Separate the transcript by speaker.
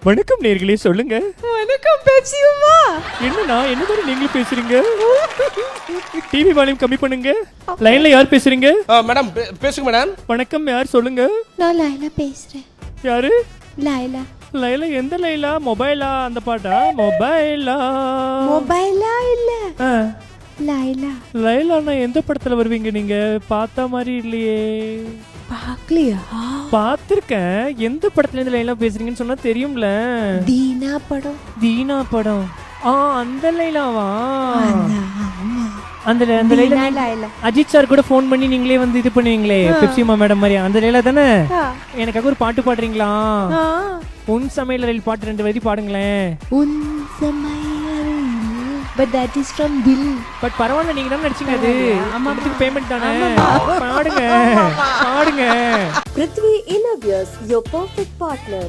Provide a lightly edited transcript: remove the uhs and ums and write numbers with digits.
Speaker 1: வணக்கம் நேர்களே, சொல்லுங்க.
Speaker 2: வணக்கம் பேச்சியம்மா.
Speaker 1: என்னண்ணா என்ன மாதிரி நீங்களும் பேசுறீங்க? டிவி வால்யூம் கம்மி பண்ணுங்க. லைன்ல யார் பேசுறீங்க?
Speaker 3: மேடம் பேசுங்க மேடம்.
Speaker 1: வணக்கம், யார் சொல்லுங்க?
Speaker 2: நான் லைலா பேசுறேன்.
Speaker 1: யாரு?
Speaker 2: லைலா.
Speaker 1: லைலா எந்த லைலா? மொபைலா அந்த பாட்டா? மொபைலா
Speaker 2: இல்ல லைலா.
Speaker 1: லைலானா எந்த படத்துல வருவீங்க நீங்க? பார்த்த மாதிரி இல்லையே.
Speaker 2: பாக்கலையா?
Speaker 1: பார்த்திருக்கேன். எந்த படத்துல இருந்து லைலா பேசுறீங்கன்னு சொன்னா தெரியும்ல.
Speaker 2: தீனா படம்.
Speaker 1: தீனா படம். அந்த லைலாவா?
Speaker 2: ஆமா.
Speaker 1: அந்த லைலா அஜித் சார் கூட ஃபோன் பண்ணி நீங்களே வந்து இது பண்ணுவீங்களே, பெப்சிமா மேடம் மாதிரி. அந்த லைலா தானே? எனக்காக ஒரு பாட்டு பாடுறீங்களா? உன் சமையல் ரயில் பாட்டு 2 வரி பாடுங்களேன்.
Speaker 2: உன் சமையல் but that is from Dil.
Speaker 1: But பரவாயில்ல, நீங்க தான் நடிச்சீங்க. அது அம்மாவுக்கு பேமெண்ட் தானே. பாடுங்க.
Speaker 4: Prithvi Innovias, your perfect partner.